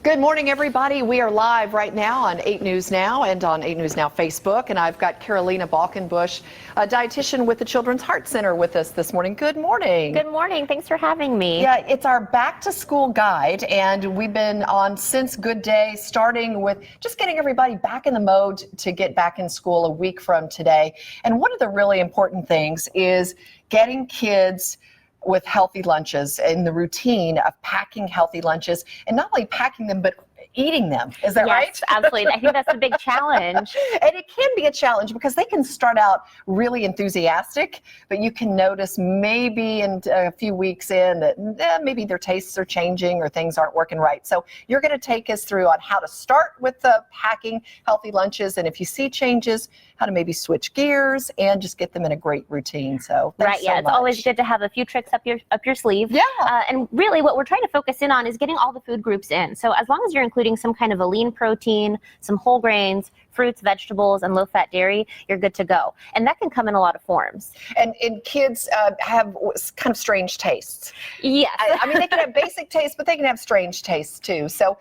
Good morning, everybody. We are live right now on 8 News Now and on 8 News Now Facebook. And I've got Carolina Balkenbush, a dietitian with the Children's Heart Center, with us this morning. Good morning. Good morning. Thanks for having me. Yeah, it's our back to school guide, and we've been on since Good Day, starting with just getting everybody back in the mode to get back in school a week from today. And one of the really important things is getting kids with healthy lunches and the routine of packing healthy lunches, and not only packing them, but eating them. Is that right? Yes, absolutely. I think that's a big challenge. And it can be a challenge because they can start out really enthusiastic, but you can notice maybe in a few weeks in that maybe their tastes are changing or things aren't working right. So you're going to take us through on how to start with packing healthy lunches, and if you see changes, how to maybe switch gears and just get them in a great routine. So thanks so It's much. always good to have a few tricks up your sleeve. Yeah. And really what we're trying to focus in on is getting all the food groups in. So as long as you're including some kind of a lean protein, some whole grains, fruits, vegetables, and low-fat dairy, you're good to go. And that can come in a lot of forms. And kids have kind of strange tastes. Yes. I mean, they can have basic tastes, but they can have strange tastes too. So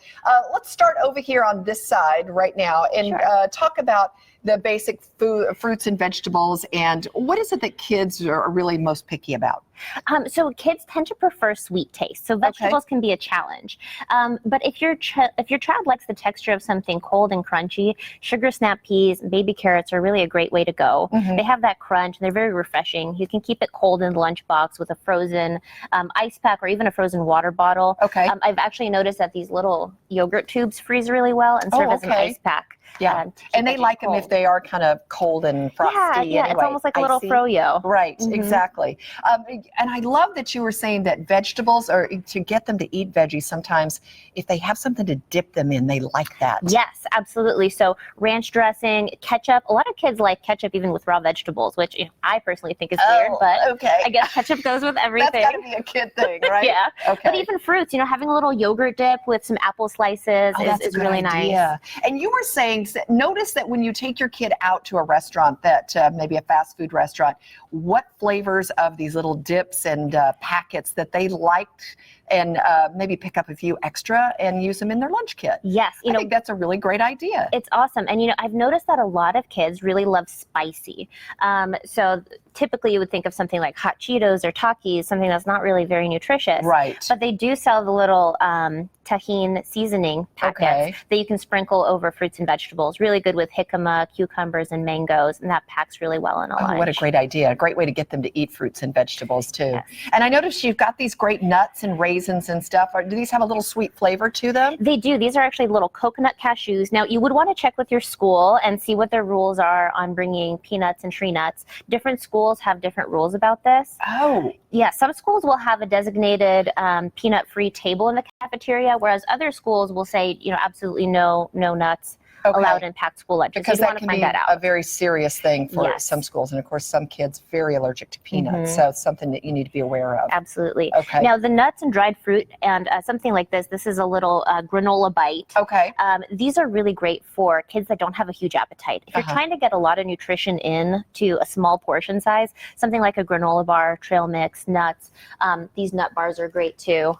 let's start over here on this side right now and talk about the basic fruits and vegetables, and what is it that kids are really most picky about? So kids tend to prefer sweet taste, so vegetables can be a challenge. But if your child likes the texture of something cold and crunchy, sugar snap peas and baby carrots are really a great way to go. They have that crunch and they're very refreshing. You can keep it cold in the lunchbox with a frozen ice pack or even a frozen water bottle. I've actually noticed that these little yogurt tubes freeze really well and serve as an ice pack. Yeah, and they like them if they are kind of cold and frosty. Yeah, anyway, it's almost like a little froyo. Right, exactly. And I love that you were saying that vegetables, or to get them to eat veggies, sometimes if they have something to dip them in, they like that. Yes, absolutely. So ranch dressing, ketchup. A lot of kids like ketchup even with raw vegetables, which I personally think is weird, but I guess ketchup goes with everything. That's got to be a kid thing, right? Yeah. But even fruits, having a little yogurt dip with some apple slices is really nice. And you were saying, notice that when you take your kid out to a restaurant, that maybe a fast food restaurant, what flavors of these little dips and packets that they liked, and maybe pick up a few extra and use them in their lunch kit. Yes. I think that's a really great idea. It's awesome. And, I've noticed that a lot of kids really love spicy. So typically you would think of something like hot Cheetos or Takis, something that's not really very nutritious. Right. But they do sell the little tahini seasoning packets that you can sprinkle over fruits and vegetables. Really good with jicama, cucumbers, and mangoes, and that packs really well in a lunch. What a great idea. A great way to get them to eat fruits and vegetables, too. Yes. And I noticed you've got these great nuts and raisins and stuff. Do these have a little sweet flavor to them? They do. These are actually little coconut cashews. Now, you would want to check with your school and see what their rules are on bringing peanuts and tree nuts. Different schools have different rules about this. Oh. Yeah, some schools will have a designated peanut-free table in the cafeteria, whereas other schools will say, absolutely no nuts allowed in packed school lunches. Because so you that want to can find be that out. a very serious thing for some schools. And of course, some kids very allergic to peanuts. So it's something that you need to be aware of. Absolutely. Now, the nuts and dried fruit and something like this is a little granola bite. These are really great for kids that don't have a huge appetite. If you're trying to get a lot of nutrition in to a small portion size, something like a granola bar, trail mix, nuts, these nut bars are great too.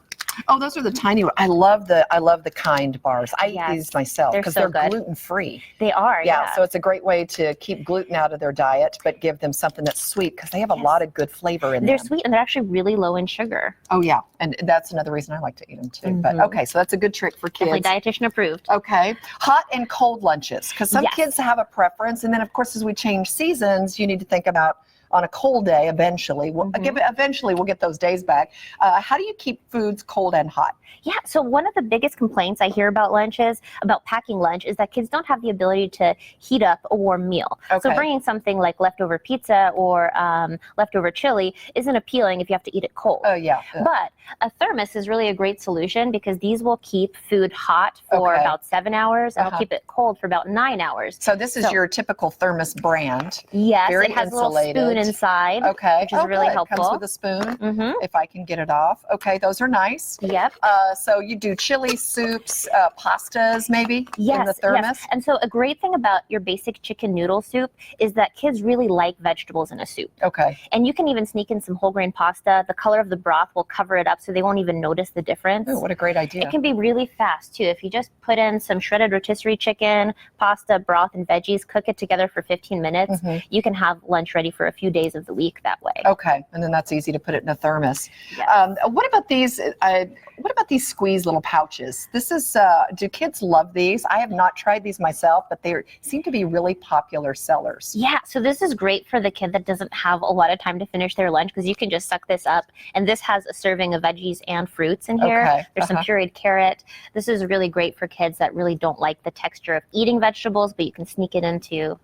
Oh, those are the tiny ones. I love the Kind bars. I eat these myself because they're gluten-free. They are, yeah. So it's a great way to keep gluten out of their diet, but give them something that's sweet because they have a lot of good flavor in them. They're sweet and they're actually really low in sugar. Oh, yeah. And that's another reason I like to eat them too. But okay, so that's a good trick for kids. Definitely dietitian approved. Okay. Hot and cold lunches, because some kids have a preference. And then, of course, as we change seasons, you need to think about on a cold day, eventually. Eventually, we'll get those days back. How do you keep foods cold and hot? Yeah, so one of the biggest complaints I hear about packing lunch, is that kids don't have the ability to heat up a warm meal. So bringing something like leftover pizza or leftover chili isn't appealing if you have to eat it cold. But a thermos is really a great solution because these will keep food hot for about 7 hours and it'll keep it cold for about 9 hours. So this is your typical thermos brand. Yes, very it has insulated. a little spoon inside, Okay. which is really good. helpful. Comes with a spoon Mm-hmm. if I can get it off. Okay, those are nice. Yep. So you do chili soups, pastas maybe in the Yes, thermos? yes. And so a great thing about your basic chicken noodle soup is that kids really like vegetables in a soup. Okay. And you can even sneak in some whole grain pasta. The color of the broth will cover it up so they won't even notice the difference. Oh, what a great idea. It can be really fast too. If you just put in some shredded rotisserie chicken, pasta, broth, and veggies, cook it together for 15 minutes, you can have lunch ready for a few days of the week that way. Okay, and then that's easy to put it in a thermos. Yes. What about these? What about these squeeze little pouches? This is. Do kids love these? I have not tried these myself, but they seem to be really popular sellers. Yeah, so this is great for the kid that doesn't have a lot of time to finish their lunch because you can just suck this up. And this has a serving of veggies and fruits in here. Okay. There's some pureed carrot. This is really great for kids that really don't like the texture of eating vegetables, but you can sneak it into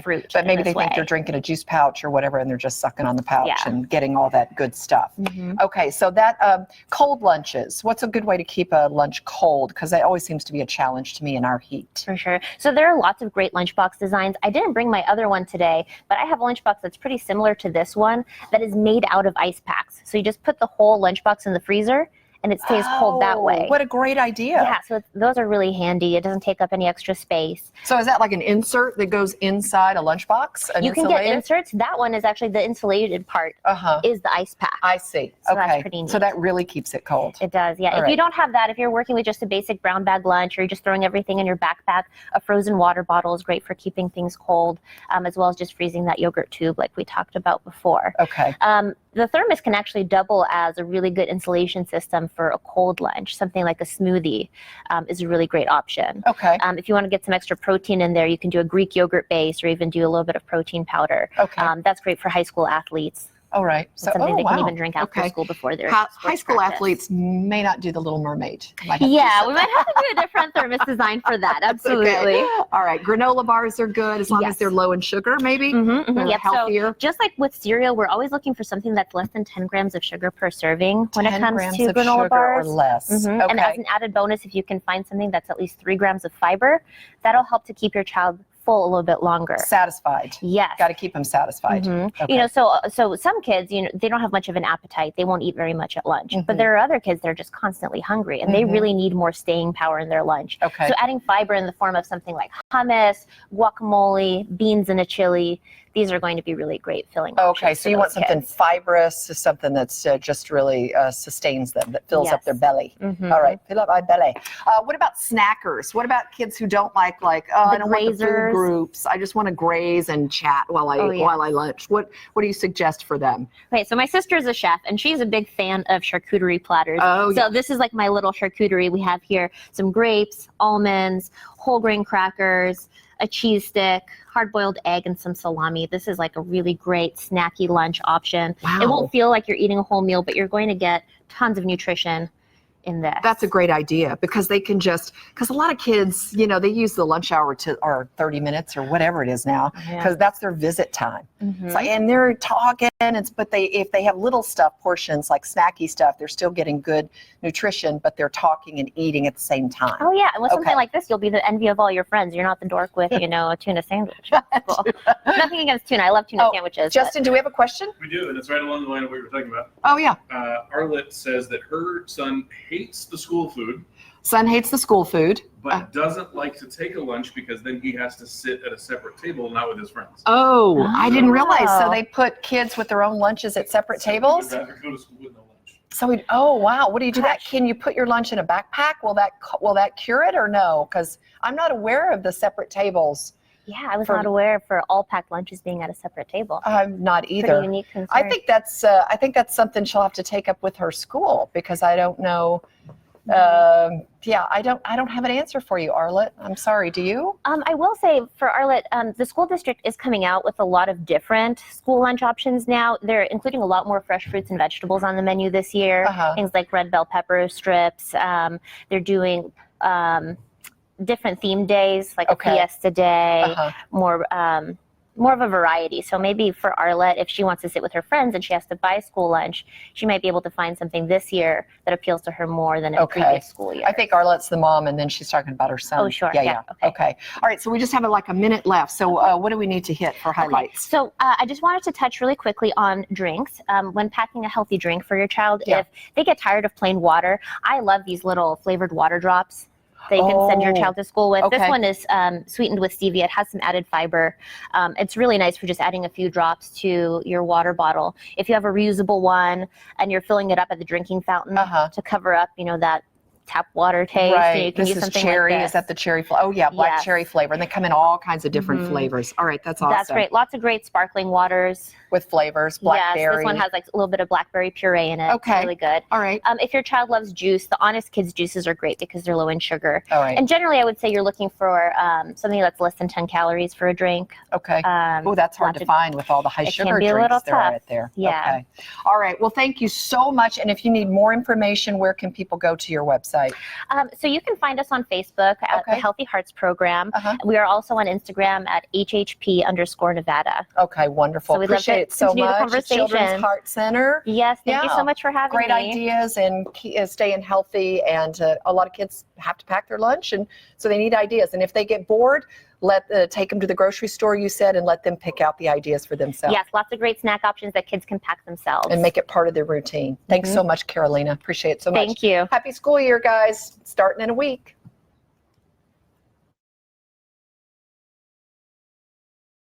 fruit. But maybe in they this think they're way. drinking a juice pouch or whatever, and they're just sucking on the pouch Yeah. and getting all that good stuff. Okay, so that cold lunches. What's a good way to keep a lunch cold? Because that always seems to be a challenge to me in our heat. For sure. So there are lots of great lunchbox designs. I didn't bring my other one today, but I have a lunchbox that's pretty similar to this one that is made out of ice packs. So you just put the whole lunchbox in the freezer and it stays cold that way. What a great idea. Yeah, so those are really handy. It doesn't take up any extra space. So is that like an insert that goes inside a lunchbox? You can get inserts. That one is actually the insulated part is the ice pack. I see. So okay. that's pretty neat. So that really keeps it cold. It does, yeah. All If you don't have that, if you're working with just a basic brown bag lunch or you're just throwing everything in your backpack, a frozen water bottle is great for keeping things cold, as well as just freezing that yogurt tube like we talked about before. Okay. The thermos can actually double as a really good insulation system for a cold lunch. Something like a smoothie is a really great option. Okay. If you want to get some extra protein in there, you can do a Greek yogurt base or even do a little bit of protein powder. Okay. That's great for high school athletes. All right. It's something they can even drink after school before their High sports school practice. athletes may not do the Little Mermaid. Might have to Yeah, do we might have to do a different thermos design for that. Absolutely. Okay. All right. Granola bars are good as long as Yes. they're low in sugar, maybe. They're Yep. healthier. So just like with cereal, we're always looking for something that's less than 10 grams of sugar per serving when it 10 comes grams to of granola sugar bars. or less. Okay. And as an added bonus, if you can find something that's at least 3 grams of fiber, that'll help to keep your child full a little bit longer. Satisfied. Yes. Got to keep them satisfied. Okay. You know, so some kids, you know, they don't have much of an appetite. They won't eat very much at lunch. But there are other kids that are just constantly hungry and they really need more staying power in their lunch. Okay. So adding fiber in the form of something like hummus, guacamole, beans in a chili, these are going to be really great filling options Okay, so for you want those something kids. fibrous, something that's just really sustains them, that fills up Yes. their belly. All right, fill up my belly. What about snackers? What about kids who don't like I don't want the food grazers. groups. I just want to graze and chat while I lunch. What do you suggest for them? Okay, so my sister is a chef and she's a big fan of charcuterie platters. Oh, So yeah. this is like my little charcuterie. We have here some grapes, almonds, whole grain crackers, a cheese stick, hard-boiled egg, and some salami. This is like a really great snacky lunch option. Wow. It won't feel like you're eating a whole meal, but you're going to get tons of nutrition in this. That's a great idea because they can because a lot of kids, you know, they use the lunch hour or 30 minutes or whatever it is now because that's their visit time. So, and they're talking, but if they have little stuff, portions like snacky stuff, they're still getting good nutrition, but they're talking and eating at the same time. Oh yeah, and with something Okay. like this, you'll be the envy of all your friends. You're not the dork with, you know, a tuna sandwich. Cool. Nothing against tuna. I love tuna sandwiches. but- Justin, do we have a question? We do, and it's right along the line of what we were talking about. Oh, yeah. Arlette says that her son hates the school food, Son hates the school food. but doesn't like to take a lunch because then he has to sit at a separate table, not with his friends. Oh, I didn't realize. So Oh. they put kids with their own lunches at separate tables? He'd rather go to school with no lunch. So oh wow, what do you do that? Can you put your lunch in a backpack? Will that cure it or no? Because I'm not aware of the separate tables. Yeah, I was For- not aware for all packed lunches being at a separate table. I'm not Pretty either. unique concern. I think that's something she'll have to take up with her school because I don't know. I don't have an answer for you, Arlette. I'm sorry. Do you? I will say for Arlette, the school district is coming out with a lot of different school lunch options now. They're including a lot more fresh fruits and vegetables on the menu this year. Things like red bell pepper strips. They're doing different theme days, like a Fiesta day, more more of a variety. So maybe for Arlette, if she wants to sit with her friends and she has to buy school lunch, she might be able to find something this year that appeals to her more than in a previous school year. I think Arlette's the mom, and then she's talking about her son. Oh, sure. Yeah. Okay. All right. So we just have like a minute left. So what do we need to hit for highlights? So I just wanted to touch really quickly on drinks. When packing a healthy drink for your child, if they get tired of plain water, I love these little flavored water drops that you can send your child to school with. This one is sweetened with stevia. It has some added fiber. It's really nice for just adding a few drops to your water bottle. If you have a reusable one and you're filling it up at the drinking fountain to cover up, that tap water taste. Right. You can this use is something cherry. like this. Is that the cherry flavor? Oh, yeah, black cherry flavor. And they come in all kinds of different flavors. All right, that's awesome. That's great. Lots of great sparkling waters. With flavors, blackberry. Yes, this one has like a little bit of blackberry puree in it. Okay. It's really good. All right. If your child loves juice, the Honest Kids juices are great because they're low in sugar. All right. And generally, I would say you're looking for something that's less than 10 calories for a drink. Okay. Oh, that's hard to find with all the high sugar drinks there right there. Yeah. Okay. All right. Well, thank you so much. And if you need more information, where can people go to your website? So you can find us on Facebook at the Healthy Hearts Program. We are also on Instagram at HHP_Nevada. Okay, wonderful. So we'd love Appreciate to it so continue the much. conversation. Children's Heart Center. Yes, thank you so much for having me. Great ideas and staying healthy. And a lot of kids have to pack their lunch, and so they need ideas. And if they get bored, take them to the grocery store, you said, and let them pick out the ideas for themselves. Yes, lots of great snack options that kids can pack themselves. And make it part of their routine. Thanks so much, Carolina. Appreciate it so much. Thank you. Happy school year, guys. Starting in a week.